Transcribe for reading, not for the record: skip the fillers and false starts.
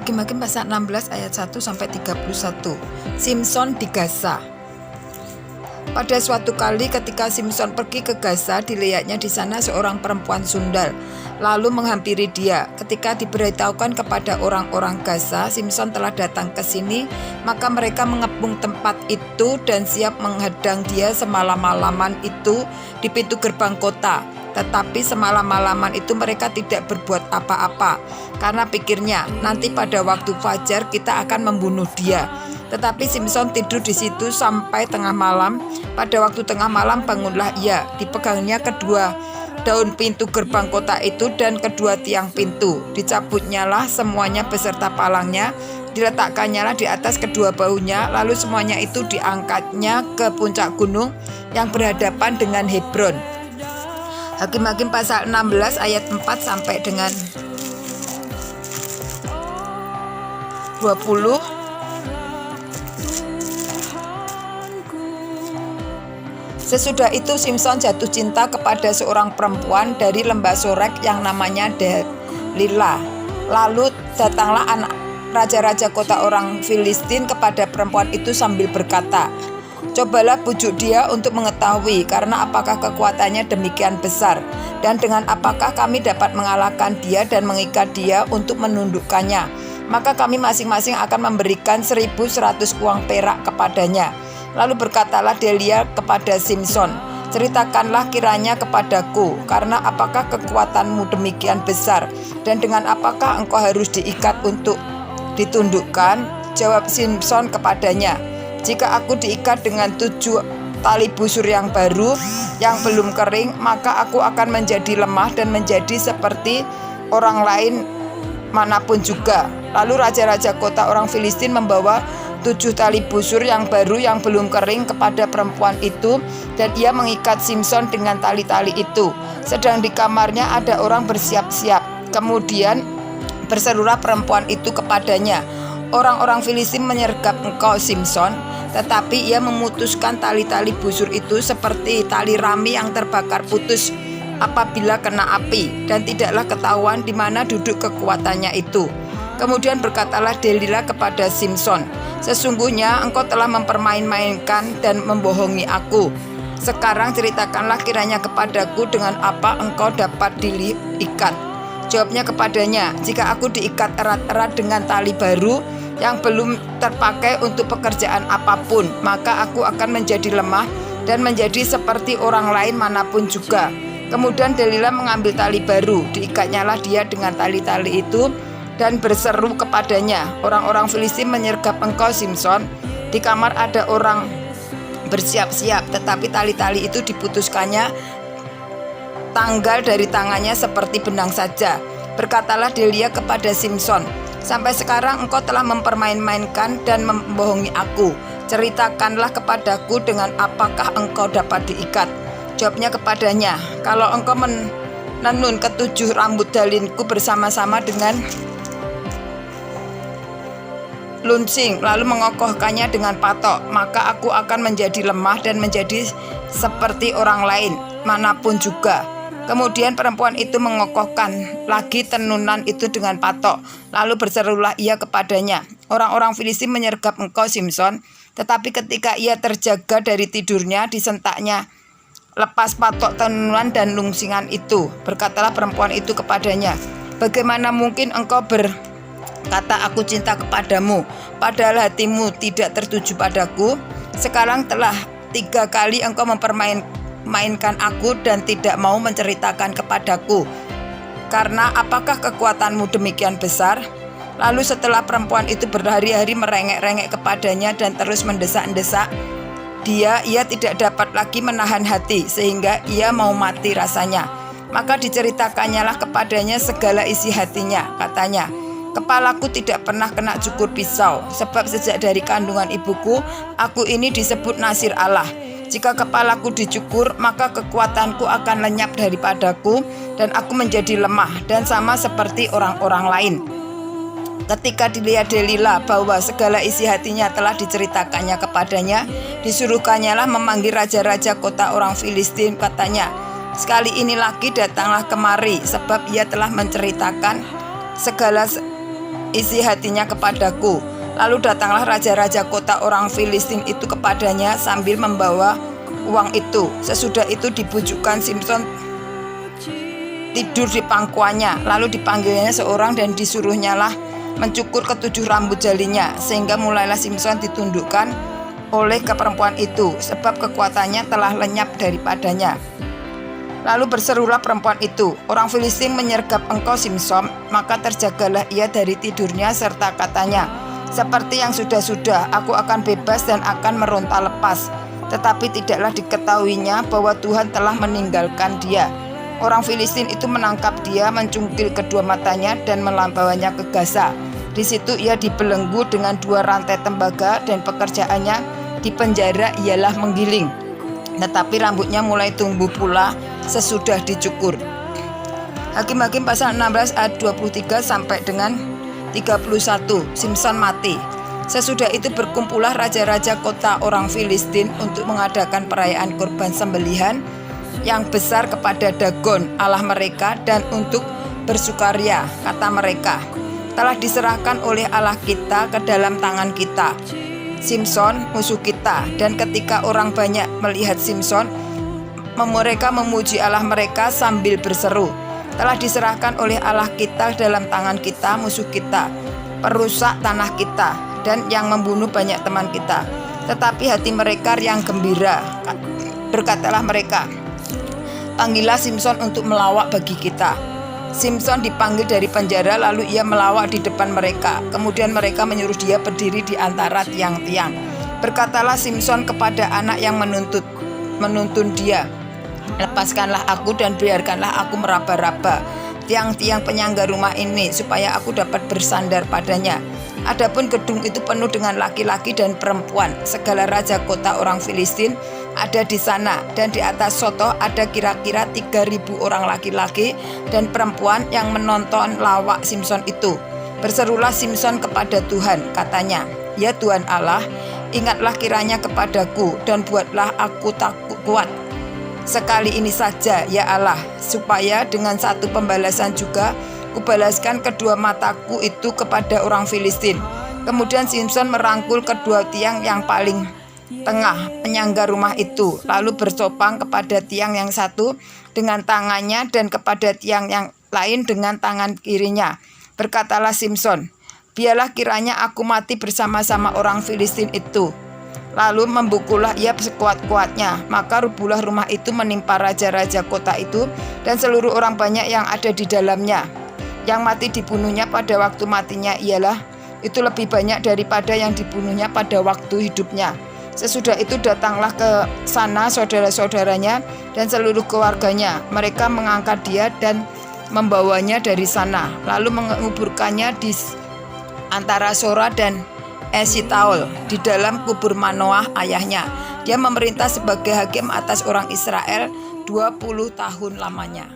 Hakim-Hakim pasal 16 ayat 1 sampai 31. Simson di Gaza. Pada suatu kali ketika Simson pergi ke Gaza, dilihatnya di sana seorang perempuan sundal, lalu menghampiri dia. Ketika diberitahukan kepada orang-orang Gaza, Simson telah datang ke sini, maka mereka mengepung tempat itu dan siap menghadang dia semalam-malaman itu di pintu gerbang kota. Tetapi semalam-malaman itu mereka tidak berbuat apa-apa, karena pikirnya nanti pada waktu fajar kita akan membunuh dia. Tetapi Simson tidur di situ sampai tengah malam. Pada waktu tengah malam bangunlah ia, dipegangnya kedua daun pintu gerbang kota itu dan kedua tiang pintu. Dicabutnyalah semuanya beserta palangnya, diletakkannya di atas kedua bahunya, lalu semuanya itu diangkatnya ke puncak gunung yang berhadapan dengan Hebron. Hakim-Hakim pasal 16 ayat 4 sampai dengan 20. Sesudah itu Simson jatuh cinta kepada seorang perempuan dari lembah Sorek yang namanya Delila. Lalu datanglah anak raja-raja kota orang Filistin kepada perempuan itu sambil berkata, "Cobalah bujuk dia untuk mengetahui karena apakah kekuatannya demikian besar, dan dengan apakah kami dapat mengalahkan dia dan mengikat dia untuk menundukkannya. Maka kami masing-masing akan memberikan 1.100 uang perak kepadanya." Lalu berkatalah Delia kepada Simson, "Ceritakanlah kiranya kepadaku, karena apakah kekuatanmu demikian besar, dan dengan apakah engkau harus diikat untuk ditundukkan?" Jawab Simson kepadanya, "Jika aku diikat dengan 7 tali busur yang baru, yang belum kering, maka aku akan menjadi lemah dan menjadi seperti orang lain manapun juga." Lalu raja-raja kota orang Filistin membawa 7 tali busur yang baru yang belum kering kepada perempuan itu, dan ia mengikat Simson dengan tali-tali itu. Sedang di kamarnya ada orang bersiap-siap. Kemudian berserulah perempuan itu kepadanya, "Orang-orang Filistin menyergap engkau, Simson." Tetapi ia memutuskan tali-tali busur itu seperti tali rami yang terbakar putus apabila kena api, dan tidaklah ketahuan di mana duduk kekuatannya itu. Kemudian berkatalah Delila kepada Simson, "Sesungguhnya engkau telah mempermain-mainkan dan membohongi aku. Sekarang ceritakanlah kiranya kepadaku dengan apa engkau dapat diikat." Jawabnya kepadanya, "Jika aku diikat erat-erat dengan tali baru yang belum terpakai untuk pekerjaan apapun, maka aku akan menjadi lemah dan menjadi seperti orang lain manapun juga." Kemudian Delila mengambil tali baru, diikatnyalah dia dengan tali-tali itu, dan berseru kepadanya, "Orang-orang Filistin menyergap engkau, Simson. Di kamar ada orang bersiap-siap." Tetapi tali-tali itu diputuskannya tanggal dari tangannya seperti benang saja. Berkatalah Delia kepada Simson, "Sampai sekarang engkau telah mempermain-mainkan dan membohongi aku. Ceritakanlah kepadaku dengan apakah engkau dapat diikat." Jawabnya kepadanya, "Kalau engkau menenun ke7 rambut dalinku bersama-sama dengan lunsing, lalu mengokohkannya dengan patok, maka aku akan menjadi lemah dan menjadi seperti orang lain manapun juga." Kemudian perempuan itu mengokohkan lagi tenunan itu dengan patok. Lalu berserulah ia kepadanya, "Orang-orang Filistin menyergap engkau, Simson." Tetapi ketika ia terjaga dari tidurnya, disentaknya lepas patok tenunan dan lungsingan itu. Berkatalah perempuan itu kepadanya, "Bagaimana mungkin engkau kata aku cinta kepadamu, padahal hatimu tidak tertuju padaku? Sekarang telah 3 kali engkau mempermainkan aku dan tidak mau menceritakan kepadaku. Karena apakah kekuatanmu demikian besar?" Lalu setelah perempuan itu berhari-hari merengek-rengek kepadanya dan terus mendesak-desak ia tidak dapat lagi menahan hati, sehingga ia mau mati rasanya. Maka diceritakannya kepadanya segala isi hatinya. Katanya, "Kepalaku tidak pernah kena cukur pisau, sebab sejak dari kandungan ibuku, aku ini disebut Nasir Allah. Jika kepalaku dicukur, maka kekuatanku akan lenyap daripadaku, dan aku menjadi lemah dan sama seperti orang-orang lain." Ketika dilihat Delila bahwa segala isi hatinya telah diceritakannya kepadanya, disuruhkannya memanggil raja-raja kota orang Filistin. Katanya, "Sekali ini lagi datanglah kemari, sebab ia telah menceritakan segala isi hatinya kepadaku. Lalu datanglah raja-raja kota orang Filistin itu kepadanya sambil membawa uang itu. Sesudah itu dibujukkan Simson tidur di pangkuannya. Lalu dipanggilnya seorang dan disuruhnyalah mencukur ketujuh rambut jalinya, sehingga mulailah Simson ditundukkan oleh perempuan itu, sebab kekuatannya telah lenyap daripadanya. Lalu berserulah perempuan itu, "Orang Filistin menyergap engkau Simson." Maka terjagalah ia dari tidurnya serta katanya, "Seperti yang sudah-sudah, aku akan bebas dan akan meronta lepas." Tetapi tidaklah diketahuinya bahwa Tuhan telah meninggalkan dia. Orang Filistin itu menangkap dia, mencungkil kedua matanya dan melambawanya ke Gaza. Di situ ia dibelenggu dengan 2 rantai tembaga dan pekerjaannya di penjara ialah menggiling. Tetapi rambutnya mulai tumbuh pula sesudah dicukur. Hakim-Hakim pasal 16 ayat 23 sampai dengan 31. Simson mati. Sesudah itu berkumpullah raja-raja kota orang Filistin untuk mengadakan perayaan kurban sembelihan yang besar kepada Dagon Allah mereka, dan untuk bersukaria, kata mereka, "Telah diserahkan oleh Allah kita ke dalam tangan kita, Simson musuh kita." Dan ketika orang banyak melihat Simson, mereka memuji Allah mereka sambil berseru, "Telah diserahkan oleh Allah kita dalam tangan kita, musuh kita, perusak tanah kita, dan yang membunuh banyak teman kita." Tetapi hati mereka yang gembira. Berkatalah mereka, "Panggillah Simson untuk melawak bagi kita." Simson dipanggil dari penjara, lalu ia melawak di depan mereka. Kemudian mereka menyuruh dia berdiri di antara tiang-tiang. Berkatalah Simson kepada anak yang menuntun dia, "Lepaskanlah aku dan biarkanlah aku meraba-raba tiang-tiang penyangga rumah ini, supaya aku dapat bersandar padanya." Adapun gedung itu penuh dengan laki-laki dan perempuan. Segala raja kota orang Filistin ada di sana, dan di atas soto ada kira-kira 3.000 orang laki-laki dan perempuan yang menonton lawak Simson itu. Berserulah Simson kepada Tuhan, katanya, "Ya Tuhan Allah, ingatlah kiranya kepadaku dan buatlah aku takut kuat sekali ini saja, ya Allah, supaya dengan satu pembalasan juga kubalaskan kedua mataku itu kepada orang Filistin." Kemudian Simson merangkul kedua tiang yang paling tengah penyangga rumah itu, lalu bercopang kepada tiang yang satu dengan tangannya dan kepada tiang yang lain dengan tangan kirinya. Berkatalah Simson, "Biarlah kiranya aku mati bersama-sama orang Filistin itu." Lalu membukulah ia sekuat-kuatnya, maka rubuhlah rumah itu menimpa raja-raja kota itu dan seluruh orang banyak yang ada di dalamnya. Yang mati dibunuhnya pada waktu matinya itu lebih banyak daripada yang dibunuhnya pada waktu hidupnya. Sesudah itu datanglah ke sana saudara-saudaranya dan seluruh keluarganya. Mereka mengangkat dia dan membawanya dari sana, lalu menguburkannya di antara Sora dan Esitaol di dalam kubur Manoah ayahnya. Dia memerintah sebagai hakim atas orang Israel 20 tahun lamanya.